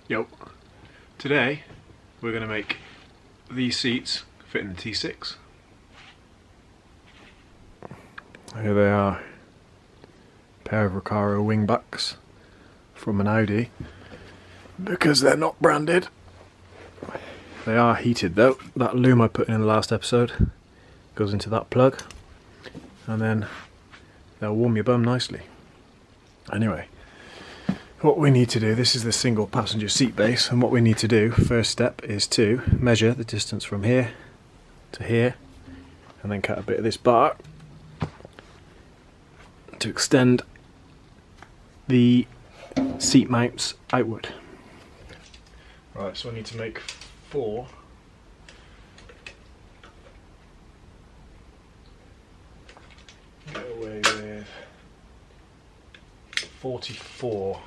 Yo, today we're going to make these seats fit in the T6. Here they are, a pair of Recaro Wingbacks from an Audi. Because they're not branded, they are heated though. That loom I put in the last episode goes into that plug and then they'll warm your bum nicely. Anyway, what we need to do, this is the single passenger seat base, and what we need to do, first step, is to measure the distance from here to here and then cut a bit of this bar to extend the seat mounts outward. Right, so I need to make 4. Get away with 44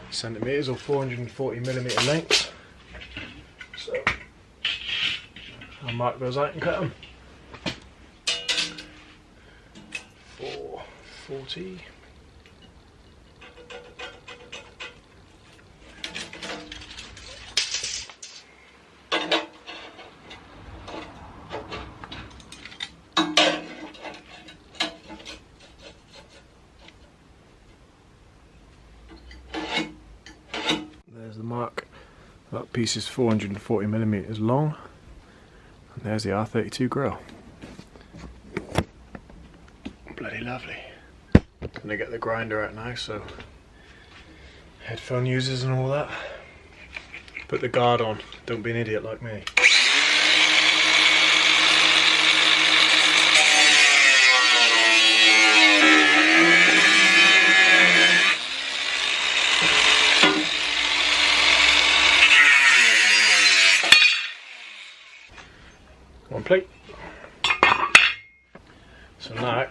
centimeters or 440 millimeter lengths. So I'll mark those out and cut them. 440. There's the mark. That piece is 440 millimeters long, and there's the R32 grill. Bloody lovely. Gonna get the grinder out now, so headphone users and all that. Put the guard on, don't be an idiot like me. One plate. So now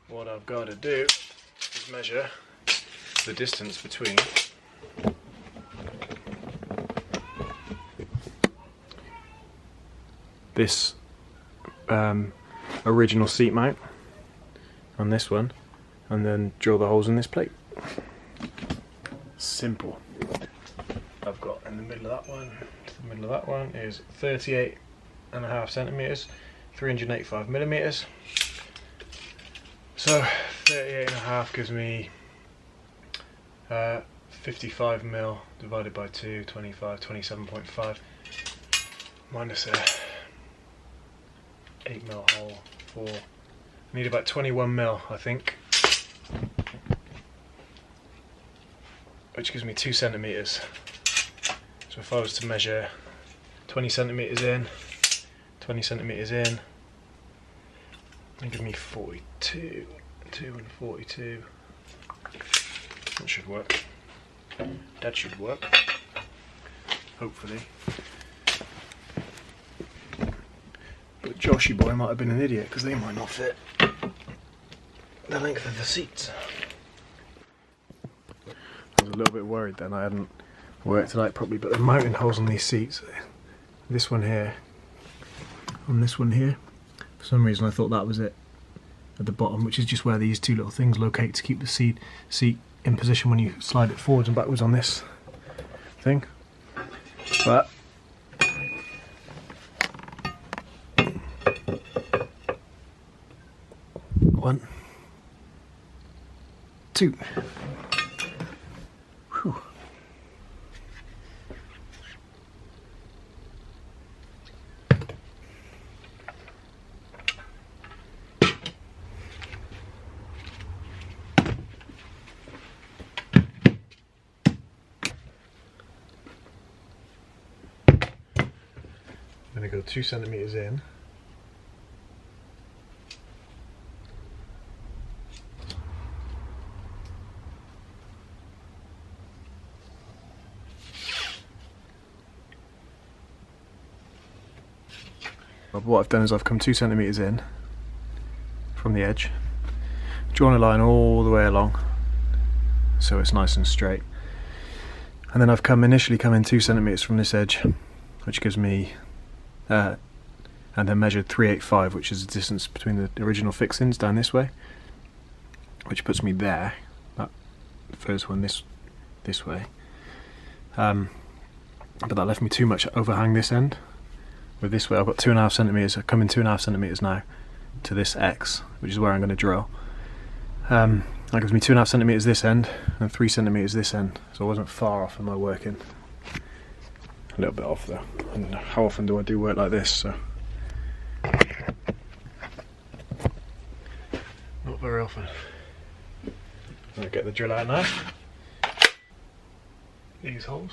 what I've got to do is measure the distance between this original seat mount and this one, and then drill the holes in this plate. Simple. I've got in the middle of that one, to the middle of that one is 38.5 centimeters, 385 millimeters. So 38.5 gives me 55 mil divided by 2, 25, 27.5 minus a 8 mil hole. 4. I need about 21 mil, I think, which gives me 2 centimeters. So if I was to measure 20 centimeters in, 20 centimeters in, and give me 42, 2 and 42. That should work. That should work. Hopefully. But Joshy boy might have been an idiot because they might not fit the length of the seats. I was a little bit worried then I hadn't worked it out properly, but the mounting holes on these seats, this one here and this one here, for some reason I thought that was it at the bottom, which is just where these two little things locate to keep the seat in position when you slide it forwards and backwards on this thing. But one, two. Whew. I'm going to go 2 centimeters in. What I've done is I've come 2 centimeters in from the edge, drawn a line all the way along so it's nice and straight, and then I've initially come in 2 centimeters from this edge, which gives me and then measured 385, which is the distance between the original fixings down this way, which puts me there. That first one this way, but that left me too much overhang this end. With this way I've got 2.5 centimetres, coming 2.5 centimetres now to this X, which is where I'm going to drill. That gives me 2.5 centimetres this end and 3 centimetres this end, so I wasn't far off in my working. A little bit off though, and how often do I do work like this? So not very often. I'll get the drill out now. These holes.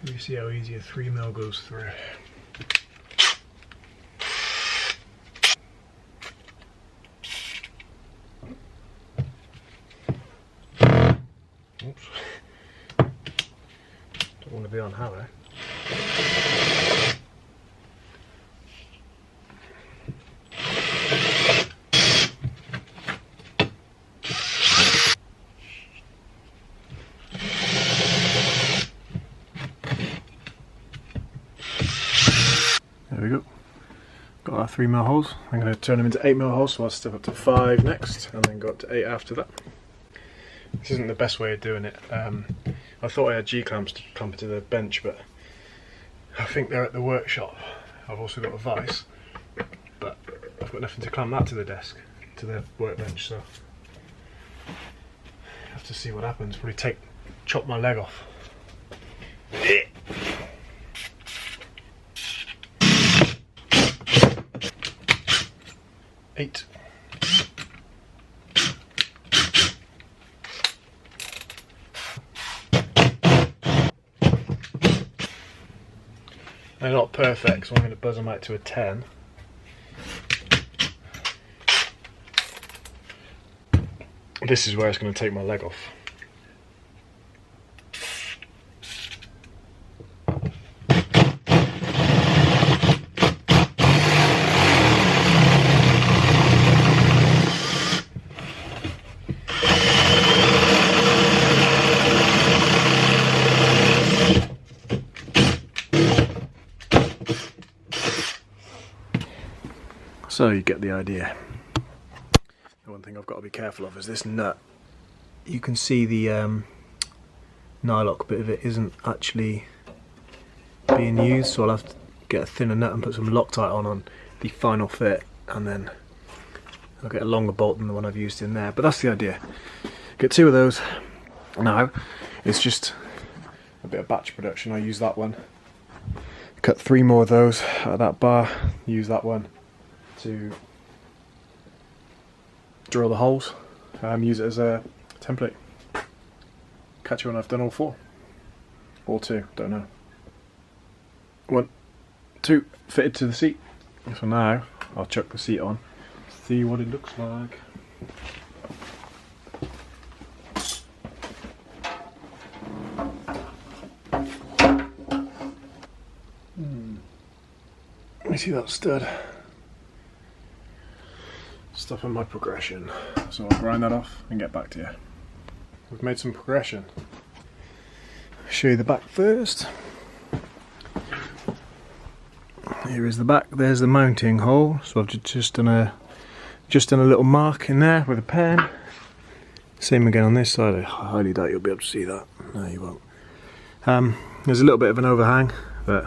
Should we see how easy a 3mm goes through? Oops. Don't want to be on hammer. There we go. Got our 3mm holes. I'm going to turn them into 8mm holes, so I'll step up to 5 next and then go up to 8 after that. This isn't the best way of doing it. I thought I had G-clamps to clamp it to the bench, but I think they're at the workshop. I've also got a vise, but I've got nothing to clamp that to the desk, to the workbench, so I have to see what happens. Probably chop my leg off. 8. They're not perfect, so I'm going to buzz them out to a 10. This is where it's going to take my leg off. So you get the idea. The one thing I've got to be careful of is this nut. You can see the nylock bit of it isn't actually being used, so I'll have to get a thinner nut and put some Loctite on the final fit, and then I'll get a longer bolt than the one I've used in there. But that's the idea. Get 2 of those. Now it's just a bit of batch production. I use that one. Cut 3 more of those out of that bar. Use that one to drill the holes, use it as a template. Catch you when I've done all 4 or 2, don't know. 1, 2, fitted to the seat. So now I'll chuck the seat on, see what it looks like. Let me see that stud. Stopping my progression, so I'll grind that off and get back to you. We've made some progression. I'll show you the back first. Here is the back. There's the mounting hole. So I've just done a little mark in there with a pen. Same again on this side. I highly doubt you'll be able to see that. No, you won't. There's a little bit of an overhang, but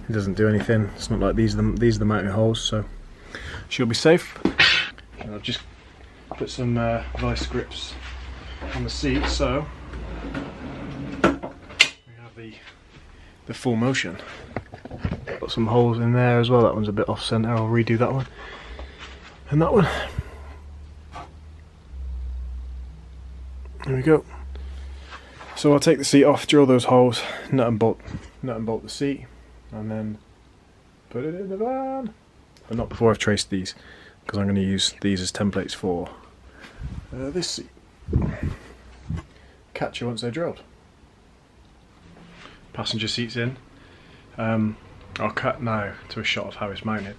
it doesn't do anything. It's not like these are the mounting holes, so she'll be safe. And I've just put some vice grips on the seat, so we have the full motion. Got some holes in there as well. That one's a bit off centre. I'll redo that one and that one. There we go. So I'll take the seat off, drill those holes, nut and bolt the seat, and then put it in the van. But not before I've traced these, because I'm going to use these as templates for this seat. Catch you once they're drilled. Passenger seats in. I'll cut now to a shot of how it's mounted.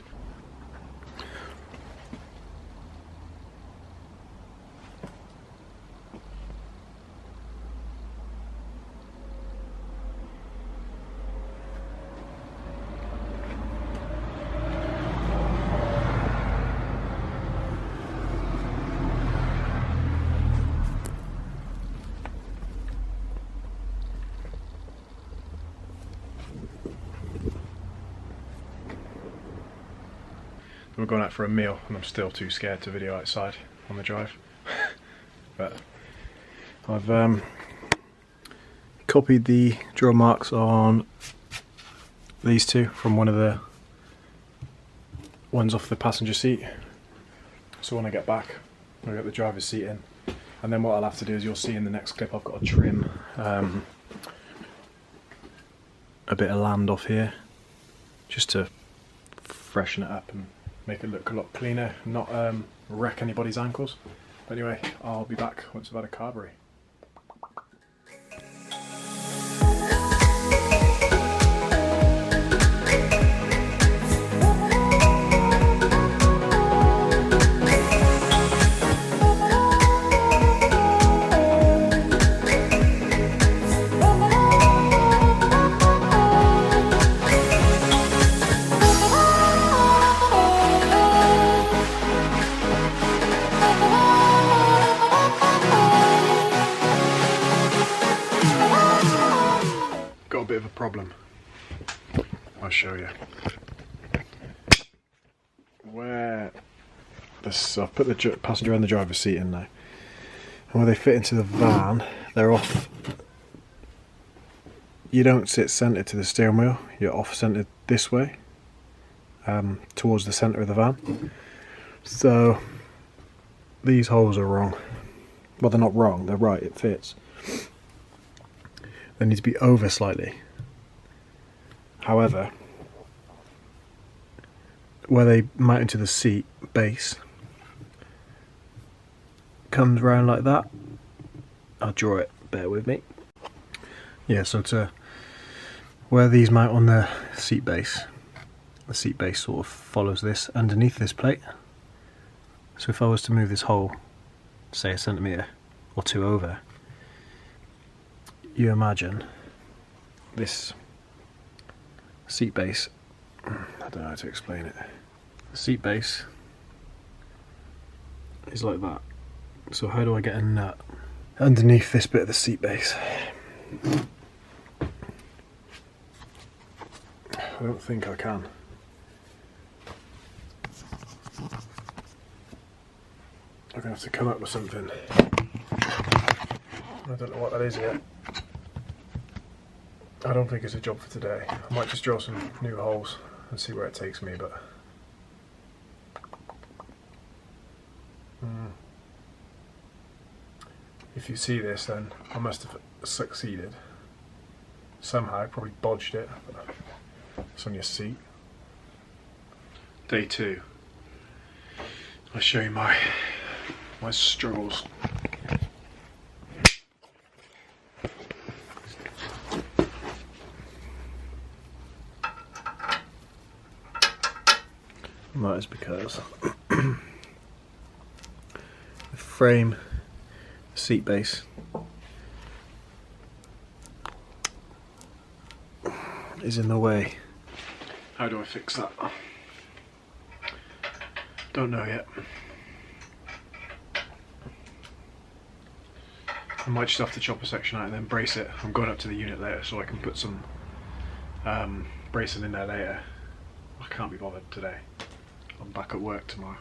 we're going out for a meal and I'm still too scared to video outside on the drive. But I've copied the drill marks on these two from one of the ones off the passenger seat. So when I get back, I'll get the driver's seat in, and then what I'll have to do is, you'll see in the next clip, I've got to trim a bit of land off here just to freshen it up and make it look a lot cleaner, not wreck anybody's ankles. But anyway, I'll be back once I've had a carbury. Bit of a problem. I'll show you. Where this, I've put the passenger and the driver's seat in now, and where they fit into the van, they're off. You don't sit centered to the steering wheel, you're off centered this way, towards the center of the van. So these holes are wrong. Well, they're not wrong, they're right, it fits. They need to be over slightly. However, where they mount into the seat base comes round like that. I'll draw it, bear with me. Yeah, so to where these mount on the seat base sort of follows this underneath this plate. So if I was to move this hole, say a centimetre or two over, you imagine this seat base, I don't know how to explain it. The seat base is like that. So how do I get a nut underneath this bit of the seat base? I don't think I can. I'm gonna have to come up with something. I don't know what that is yet. I don't think it's a job for today. I might just draw some new holes and see where it takes me, but if you see this, then I must have succeeded somehow. Probably bodged it, but it's on your seat. Day 2. I'll show you my struggles. And that is because the frame, seat base is in the way. How do I fix that? Don't know yet. I might just have to chop a section out and then brace it. I'm going up to the unit later so I can put some bracing in there later. I can't be bothered today. I'm back at work tomorrow.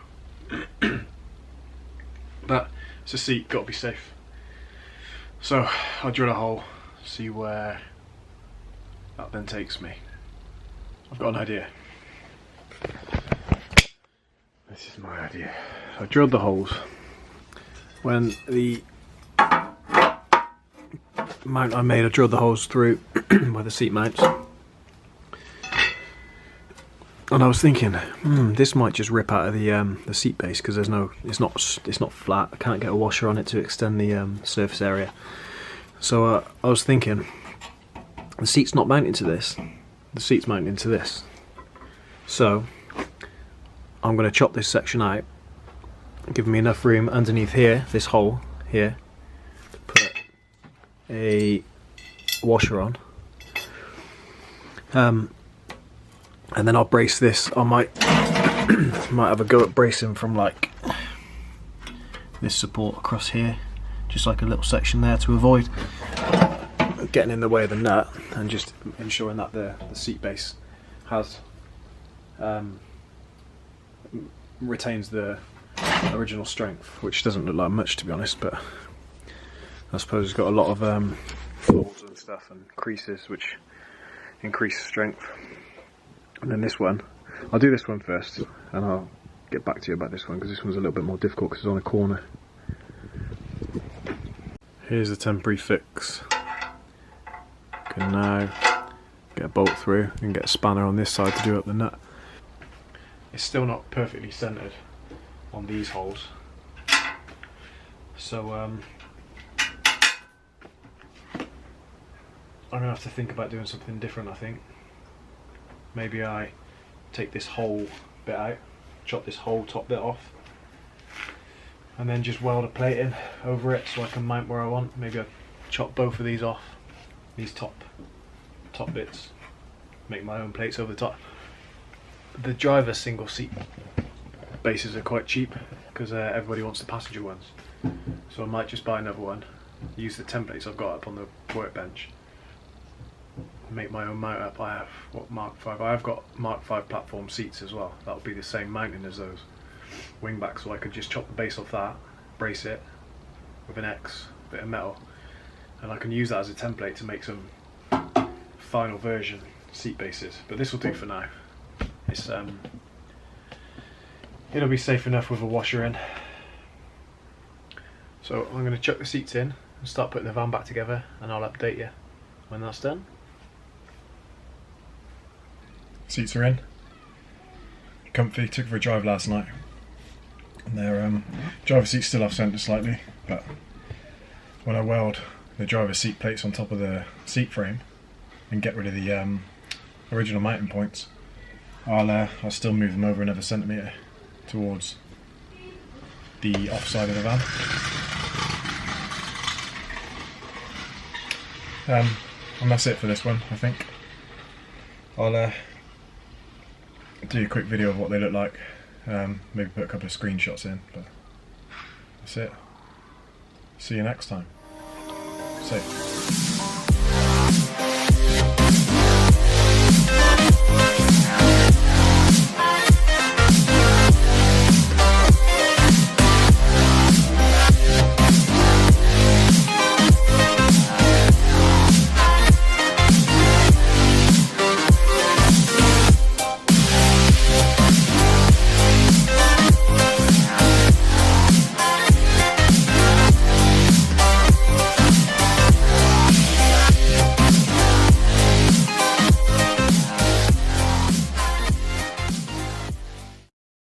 But it's a seat, got to be safe. So I'll drill a hole, see where that then takes me. I've got an idea. This is my idea. I drilled the holes. When the mount I made, I drilled the holes through where the seat mounts. And I was thinking, this might just rip out of the seat base because there's no, it's not flat. I can't get a washer on it to extend the surface area. So I was thinking, the seat's not mounted to this. The seat's mounted to this. So I'm going to chop this section out, give me enough room underneath here, this hole here, to put a washer on. And then I'll brace this. I might have a go at bracing from like this support across here, just like a little section there to avoid getting in the way of the nut, and just ensuring that the seat base has retains the original strength, which doesn't look like much to be honest, but I suppose it's got a lot of folds and stuff and creases which increase strength. And then this one, I'll do this one first and I'll get back to you about this one, because this one's a little bit more difficult because it's on a corner. Here's the temporary fix. Can now get a bolt through and get a spanner on this side to do up the nut. It's still not perfectly centered on these holes, so I'm gonna have to think about doing something different. I think maybe I take this whole bit out, chop this whole top bit off, and then just weld a plate in over it so I can mount where I want. Maybe I chop both of these off, these top bits, make my own plates over the top. The driver single seat bases are quite cheap because everybody wants the passenger ones, so I might just buy another one, use the templates I've got up on the workbench, make my own mount up. I have Mark 5. I've got Mark 5 platform seats as well. That'll be the same mounting as those Wingback, so I could just chop the base off that, brace it with an X bit of metal, and I can use that as a template to make some final version seat bases. But this will do for now. It's it'll be safe enough with a washer in. So I'm going to chuck the seats in and start putting the van back together, and I'll update you when that's done. Seats are in, comfy. Took for a drive last night, and their driver seat's still off centre slightly, but when I weld the driver's seat plates on top of the seat frame and get rid of the original mounting points, I'll still move them over another centimetre towards the off side of the van. And that's it for this one, I think. I'll do a quick video of what they look like, maybe put a couple of screenshots in, but that's it. See you next time. Safe.